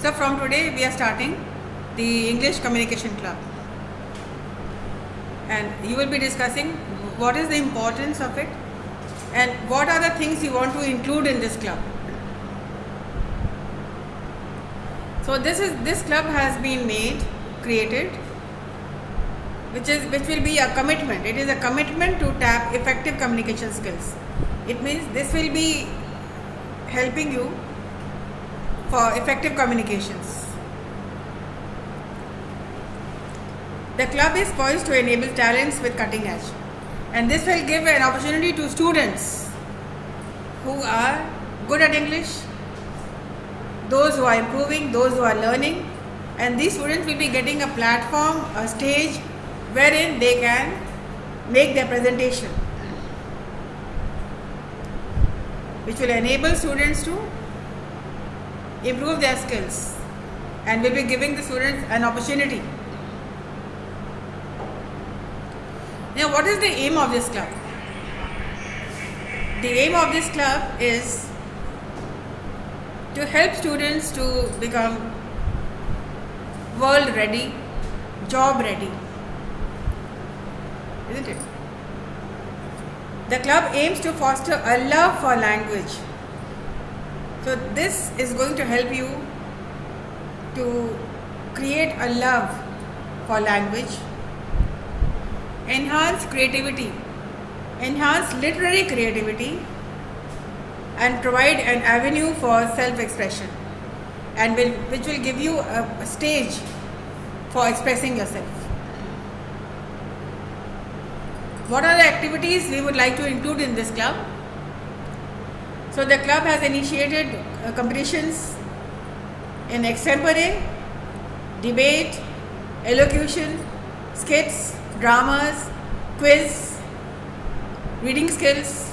So from today we are starting the English Communication Club, and you will be discussing what is the importance of it and what are the things you want to include in this club. So this club has been created, which will be a commitment. It is a commitment to tap effective communication skills. It means this will be helping you for effective communications. The club is poised to enable talents with cutting edge, and this will give an opportunity to students who are good at English, those who are improving, those who are learning, and these students will be getting a platform, a stage wherein they can make their presentation, which will enable students to improve their skills and will be giving the students an opportunity. Now, what is the aim of this club? The aim of this club is to help students to become world ready, job ready, isn't it? The club aims to foster a love for language. So this is going to help you to create a love for language, enhance creativity, enhance literary creativity, and provide an avenue for self-expression, and which will give you a stage for expressing yourself. What are the activities we would like to include in this club? So the club has initiated competitions in extempore, debate, elocution, skits, dramas, quiz, reading skills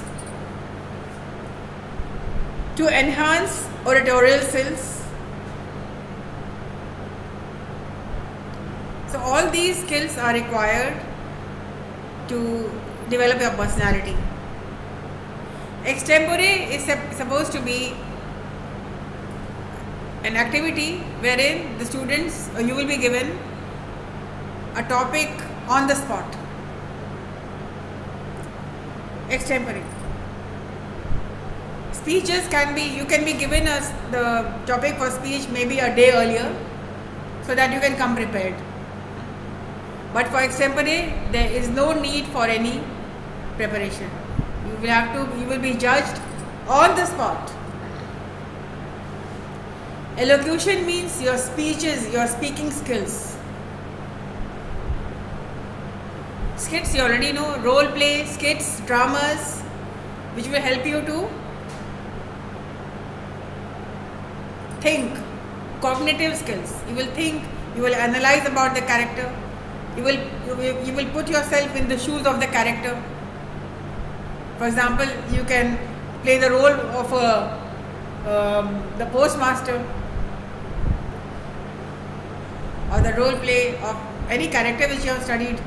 to enhance oratorial skills. So all these skills are required to develop your personality. Extempore is supposed to be an activity wherein the students, you will be given a topic on the spot. Extempore. Speeches you can be given the topic for speech maybe a day earlier so that you can come prepared. But for extempore, there is no need for any preparation. You will be judged on the spot. Elocution means your speeches, your speaking skills. Skits, you already know, role play, skits, dramas, which will help you to think, cognitive skills. You will think, you will analyze about the character, you will put yourself in the shoes of the character. For example, you can play the role of the postmaster, or the role play of any character which you have studied.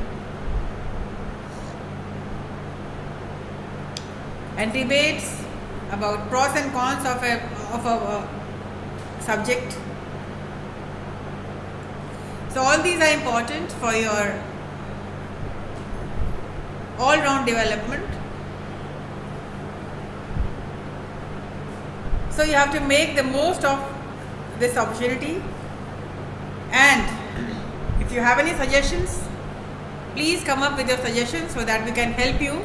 And debates about pros and cons of a subject. So all these are important for your all-round development. So you have to make the most of this opportunity, and if you have any suggestions, please come up with your suggestions so that we can help you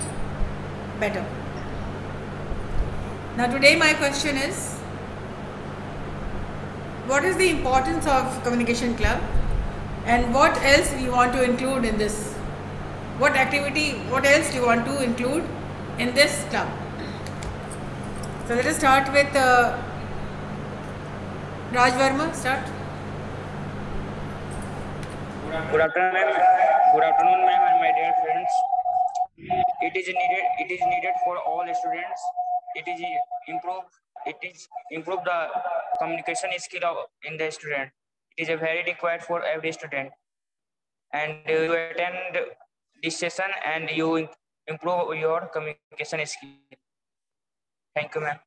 better. Now today my question is, what is the importance of Communication Club and what else we want to include in this? What else do you want to include in this club? So let us start with Raj Verma. Start. Good afternoon, ma'am, and my dear friends. It is needed for all students. It is improve the communication skill in the student. It is a very required for every student. And you attend this session and you improve your communication skill. Thank you, ma'am.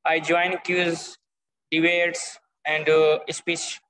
I join quiz, debates, and speech.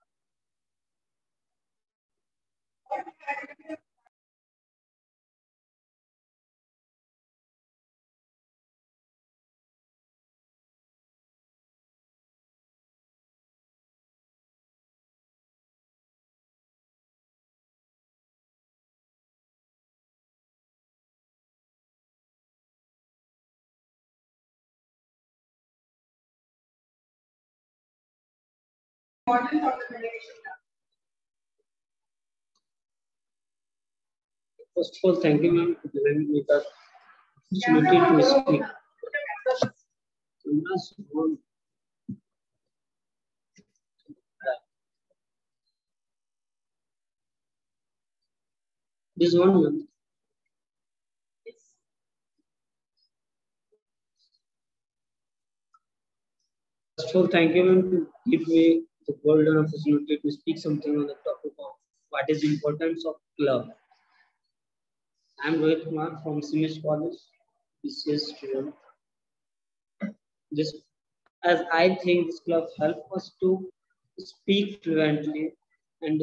First of all, thank you, ma'am, for giving me the opportunity to speak. This one, ma'am. First of all, thank you, ma'am, to give me the golden opportunity to speak something on the topic of what is the importance of club. I am Rohit Kumar from Simish College, BCS student. This, as I think this club helps us to speak fluently and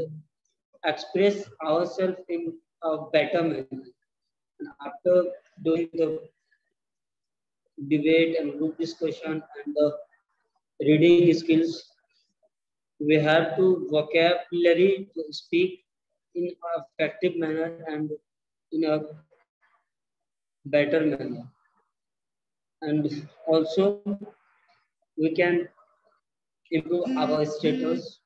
express ourselves in a better manner. And after doing the debate and group discussion and the reading skills, we have to vocabulary to speak in an effective manner and in a better manner. And also we can improve our status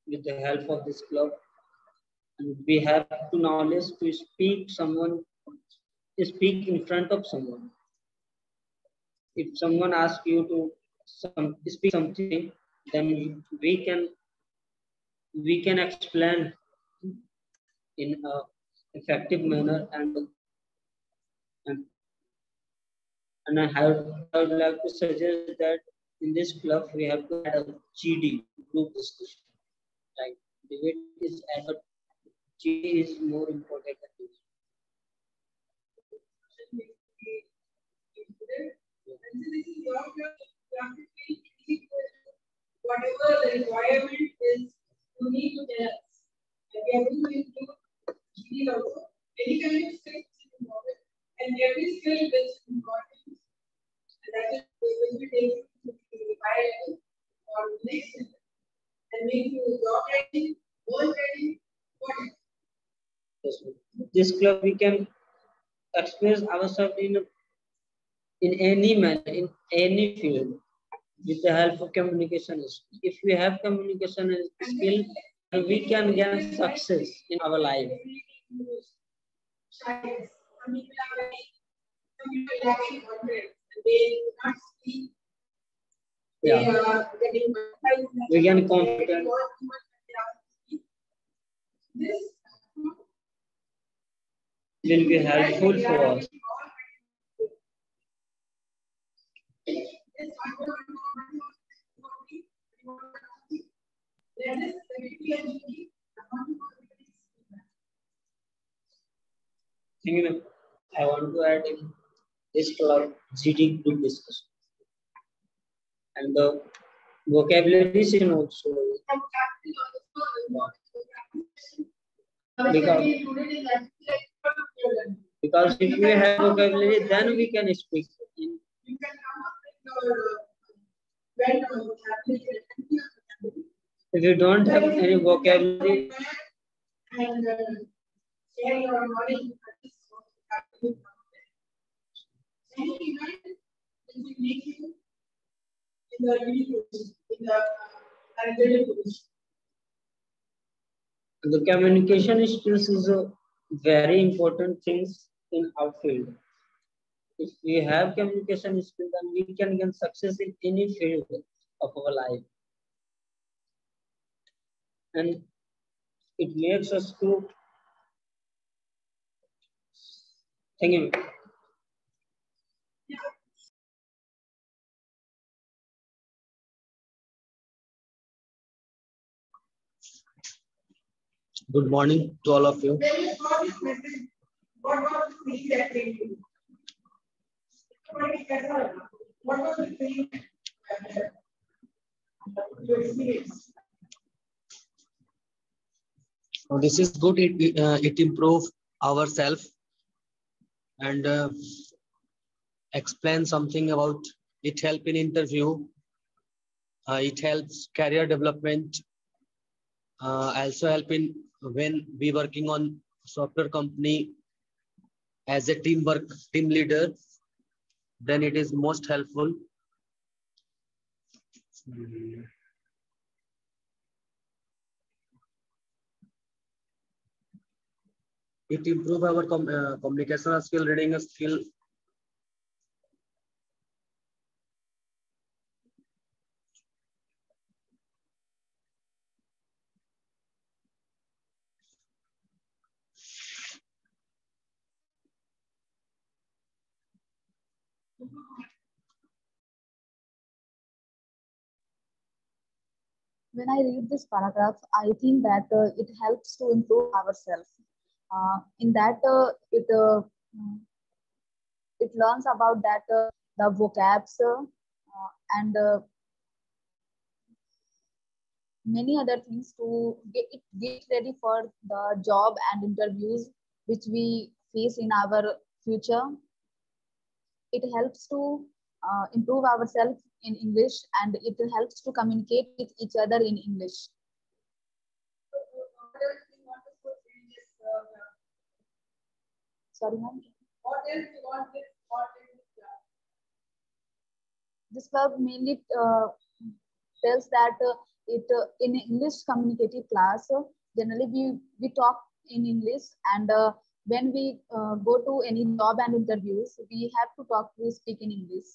with the help of this club. And we have to knowledge to speak in front of someone. If someone asks you to speak something, then we can explain in a effective manner and I would like to suggest that in this club we have to add a GD, group discussion. Right? Debate is added, GD is more important than this. Whatever the requirement is, you need to tell us. And we are going to include GD also. Any kind of skill is important, and every skill is important. And that is will be taken to the higher level or next level, and make you job ready, world ready, whatever. Yes, this club we can express ourselves in any manner, in any field, with the help of communication. If we have communication skill, we can gain success in our life. Some people are lacking confidence. They not speak. Yeah. They are getting we can confident. This will be helpful for us. I want to add in this club GD group discussion and the vocabulary also. Because if we have vocabulary, then we can speak. If you don't have any vocabulary, and share your knowledge. Any event will make you in the unique position, in the targeted position. The communication skills is a very important thing in our field. If we have communication skills, then we can gain success in any field of our life. And it makes us to thank you. Good morning to all of you. What was the thing that came to you? What was the thing This is good. It improve ourselves and explain something about it. Help in interview. It helps career development. Also help in when we working on software company as a team leader. Then it is most helpful. It improve our communication skill, reading skill. When I read this paragraph, I think that it helps to improve ourselves. In that, it learns about that the vocabs and many other things to get ready for the job and interviews which we face in our future. It helps to improve ourselves in English, and it helps to communicate with each other in English. Sorry, ma'am. What else you want this club? This club mainly tells that in English communicative class, generally we talk in English, and when we go to any job and interviews, we have to speak in English.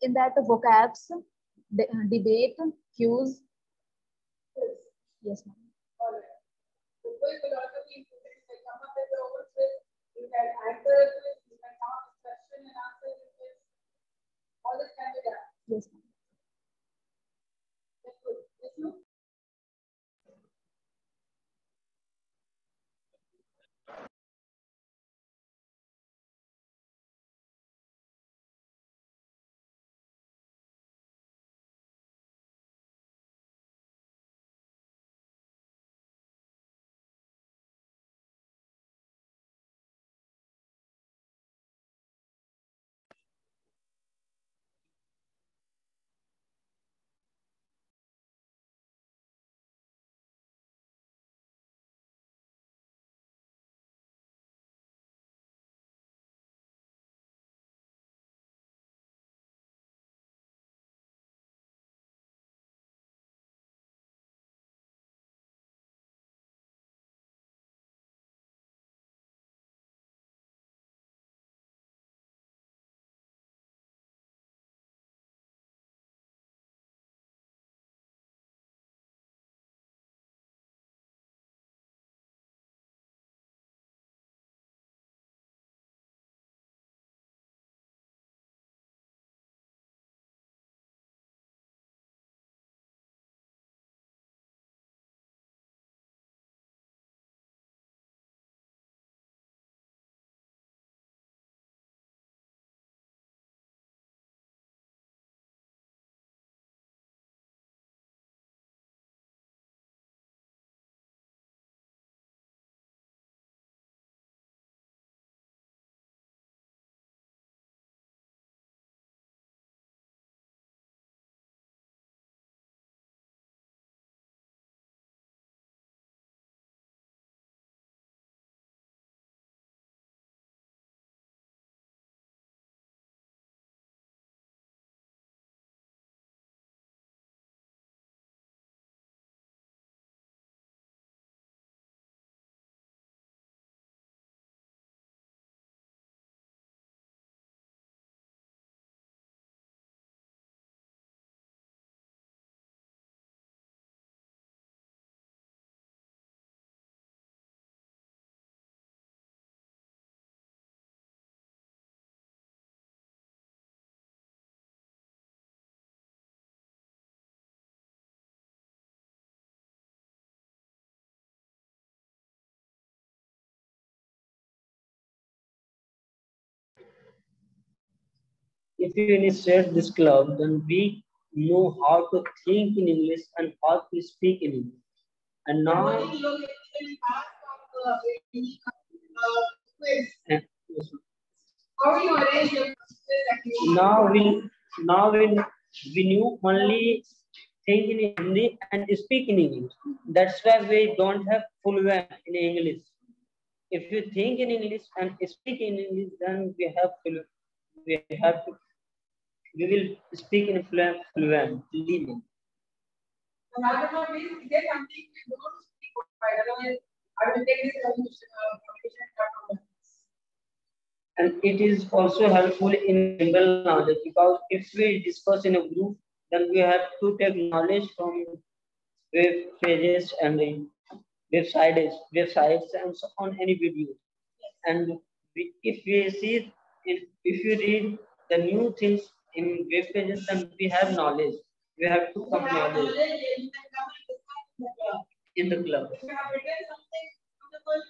In that vocabs, debate, cues. Yes, ma'am. All right. So will also be included. You can come up with your own quiz. You can answer it. You can come up with question and answer it. All this can be done. Yes, ma'am. That's good. Yes, ma'am. if we initiate this club, then we know how to think in English and how to speak in English. And now, we knew only think in Hindi and speak in English. That's why we don't have fluent in English. If you think in English and speak in English, then we will speak in fluently. And it is also helpful in general knowledge, because if we discuss in a group, then we have to take knowledge from web pages and websites and so on, any video. And if you read the new things in web pages, then we have knowledge. We have to come knowledge in the club. If you have written something beautiful,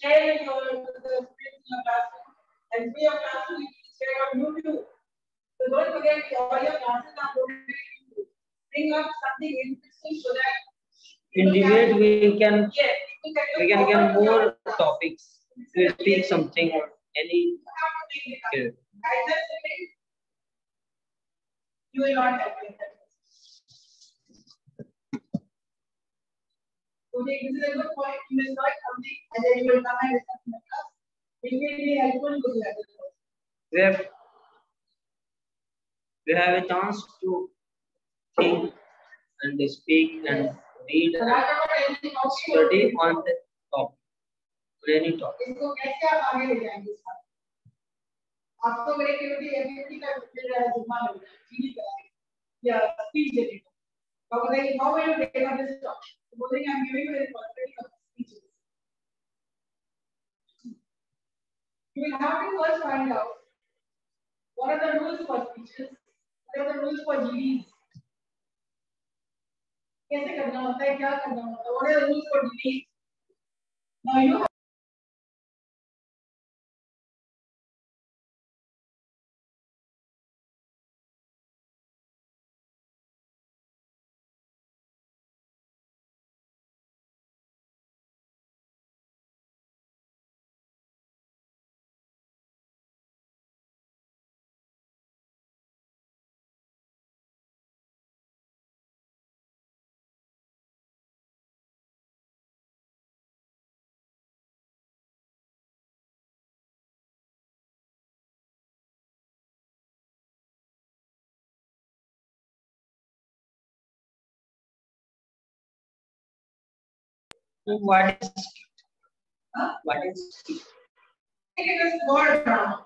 share it in your classroom. And we are classroom, you can share on YouTube. So don't forget, all your classes are loaded on YouTube. Bring up something interesting so that in debate we can get more topics to speak something or any. You will not have it. Okay, this is a good point. You will start something and then you will come and discuss in the class. It will be helpful to you. We have a chance to think and speak and read and study on the topic, any topic. इसको कैसे आप आगे ले जाएंगे इस बात? आपको creativity ability का जिम्मा मिल रहा है, फील कराएंगे या स्पीच देने को। तो बताइए how will you take on this topic? तो बोलेंगे I'm giving you a possibility of speeches. You will have to first find out what are the rules for speeches, what are the rules for GDs. कैसे करना होता है, क्या करना होता है, what are the rules for GDs. Now you have what is it is a small drama.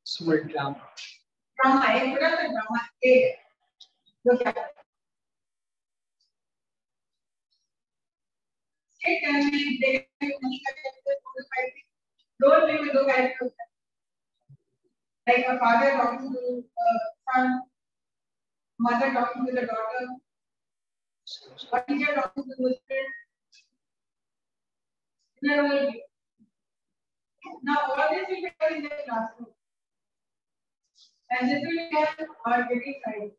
Small drama. Drama. एक बड़ा सा drama एक. Look at it. It can be don't be with the characters. Like a father talking to a son, mother talking to the daughter, a teacher talking to the student. Now all this will be done in the classroom, and this will be done on every Friday.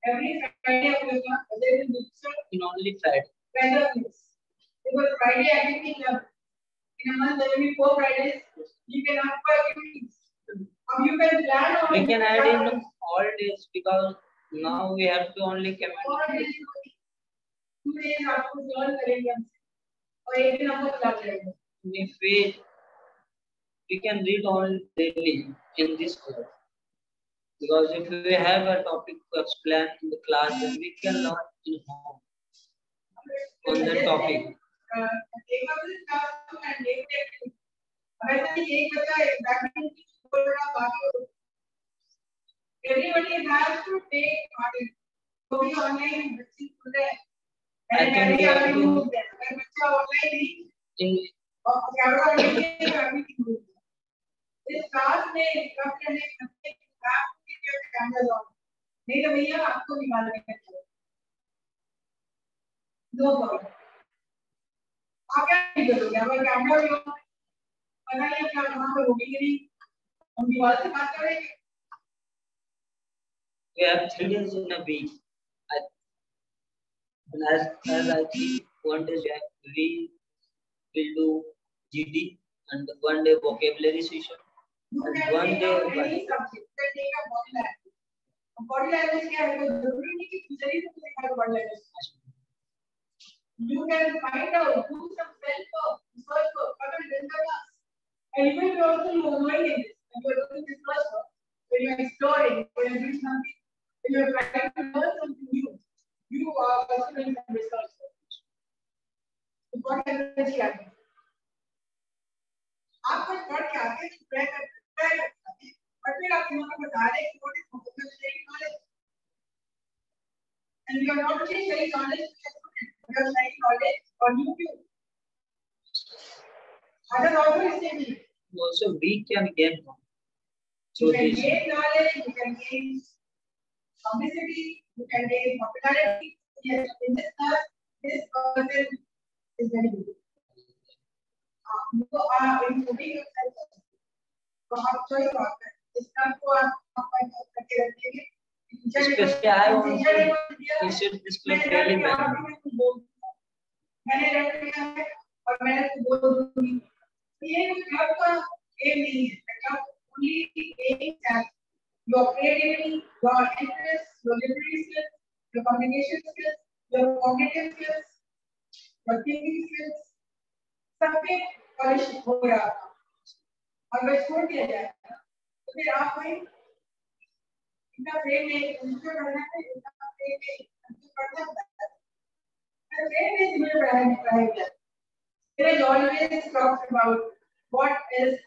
Every Friday of the month, there is a lecture in only Friday. Because Friday activity club. In a month there will be 4 Fridays. You can have 5 activities. You can plan on. We can add in all days, because now we have to only communicate. 2 days आपको learn करेंगे और एक दिन आपको class करेंगे. If we can read all daily in this course, because if we have a topic to explain in the class, then we can learn in home on that topic. Everybody has to take part in. So we online today. And we are doing that. And online in camera everything. This class may come and have to keep your cameras on. नहीं तो भैया आपको निकाल देंगे. No problem. आप क्या करोगे? अगर कैमरा भी हो, पता नहीं क्या वहाँ पर होगी कि नहीं, हम दीवार से बात करेंगे. We have 3 days in a week. And as I think 1 day we will do GD and 1 day vocabulary session and 1 day any subject. You can take a body language. Body language क्या है? जरूरी नहीं कि teacher ही तुमसे सिखाए body language. You can find out, do some self-work, research work, come and build the class. And you will be also knowing this. When you are doing this research work, when you are exploring, when you are doing something, when you are trying to learn something new, you are also doing some research work. So body language क्या है? आप कुछ पढ़ के आते हैं, try करते हैं, और फिर आप लोगों को बता रहे हैं कि what is vocabulary knowledge. And you are not only sharing knowledge with your students, you are sharing knowledge on YouTube. Others also listening. Also we can gain knowledge. You can gain knowledge, you can gain publicity, you can gain popularity. Yes, in this class, this person is very good. You are improving yourself. तो आप choice करते हैं. इस काम को आप करके रखेंगे. Especially I want you should display fairly well. मैंने रख लिया है और मैंने उसको बोल दूंगी. ये क्लब का एम नहीं है. Club only aims at your creativity, your interests, your literary skills, your communication skills, your cognitive skills, your thinking skills. सबके पॉलिश हो गया. अगर छोड़ दिया जाए तो फिर आप कोई इतना फ्रेम में उनको पढ़ना है, इतना फ्रेम में उनको पढ़ना है. The frame is never right. There is always talks about what else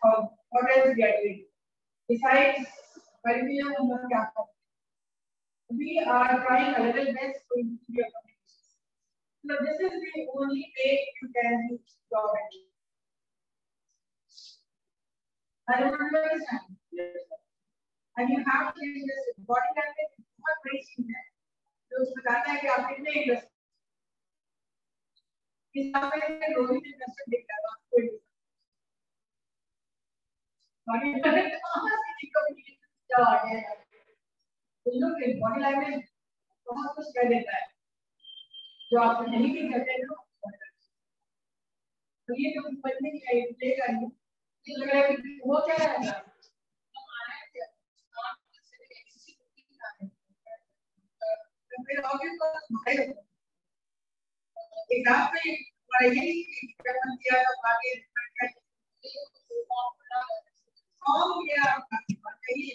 we are doing. Besides curriculum, हम लोग क्या करते हैं? We are trying a little best to improve your communication. So this is the only way you can use your language. I don't understand. And you have to use this body language. बहुत बड़ी चीज है. तो उसमें बताता है कि आप कितने इंटरेस्ट. इस आप में रोहित इंटरेस्ट दिखता है आपको. बॉडी लैंग्वेज कहाँ से कम्युनिकेशन स्टार्ट है? तो लोग के बॉडी लैंग्वेज बहुत कुछ कह देता है जो आप नहीं भी करते हो. तो ये जो बचने की प्ले करनी ये लग रहा है कि वो क्या है? फिर आगे को भाई एग्जाम में पढ़ाई करना दिया आगे फॉर्म किया चाहिए.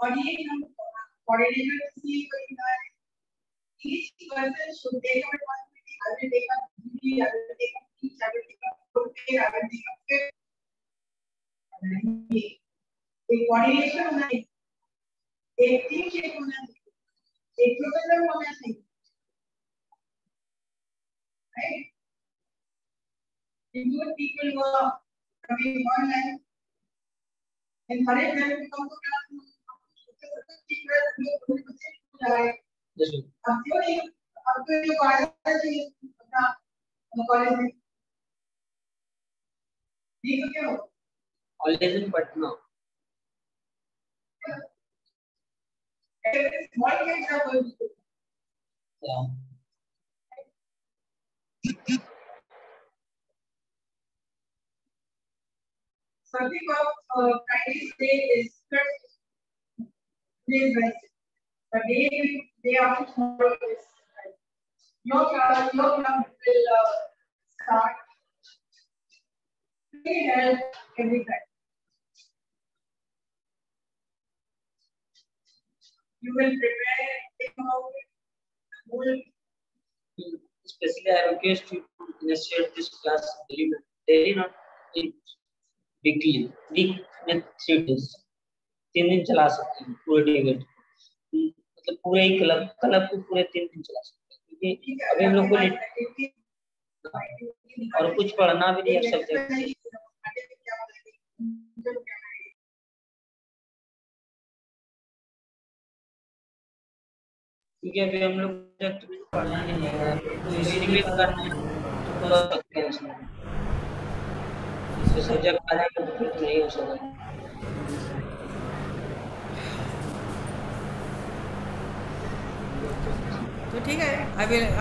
और ये हम कोऑर्डिनेटर सी को invite each person should take a responsibility. I will take up duty, I will take up teach, I will take up prepare, I will take up fit. एक कोऑर्डिनेशन होना चाहिए, एक टीम शेप होना चाहिए, एक professor होना चाहिए. Right? Include people who are coming online. Encourage them to come to class. अब क्यों नहीं? अब तो ये कॉलेज है अपना कॉलेज में. नहीं तो क्या हो? College in Patna. Small kids are going to. Yeah. Something of Chinese day is today's Wednesday. The day after tomorrow is your club will start. They help every time. You will prepare, think about it, Especially I request you to initiate this class daily, not weekly. Week में 3 days. 3 दिन चला सकते हैं पूरे day. मतलब पूरे ही club को पूरे 3 दिन चला सकते हैं क्योंकि अभी हम लोग को और कुछ पढ़ना भी नहीं है सब्जेक्ट. क्योंकि अभी हम लोग सब्जेक्ट पढ़ना नहीं है तो इसीलिए करना है तो सकते हैं उसमें. इससे सब्जेक्ट आ जाएगा तो फिर नहीं हो सकता. So ठीक है, I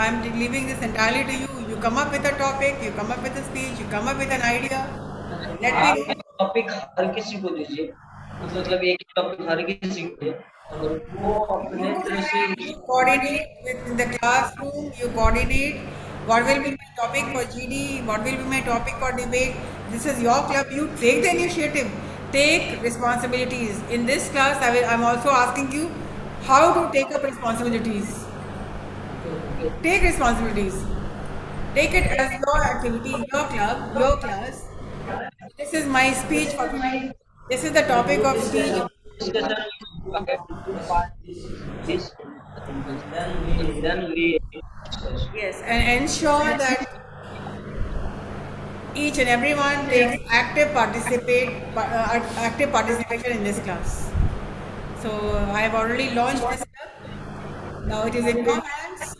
am leaving this entirely to you. You come up with a topic, you come up with a speech, you come up with an idea. Let me आप know. टॉपिक हर किसी को दीजिए, मतलब एक टॉपिक हर किसी को दे और वो अपने तरह से You coordinate with the classroom, you coordinate what will be my topic for GD, what will be my topic for debate. This is your club, you take the initiative, take responsibilities. In this class, I'm also asking you how to take up responsibilities. Take responsibilities. Take it as your activity, your club, your class. This is my speech for today. This is the topic of speech. discussion I have to part this and then we discuss. Yes, and ensure that each and everyone takes active participation in this class. So I have already launched this club. Now it is in your hands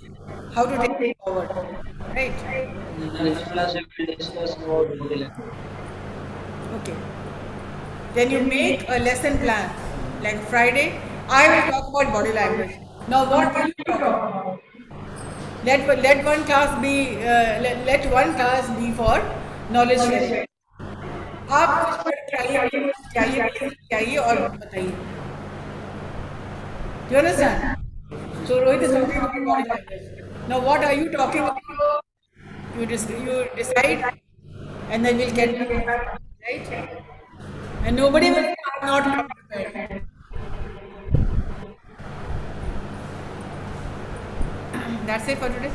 how to take it forward. Right? In the next class we will discuss about body language. Okay. Then you make a lesson plan. Like Friday, I will talk about body language. Now what will you talk about? Let one class be let one class be for knowledge sharing. आप चाहिए और बताइए. Do you understand? So Rohit is talking about body language. Now what are you talking about? You decide, and then we'll get back, right? And nobody will say I'm not prepared. That's it for today.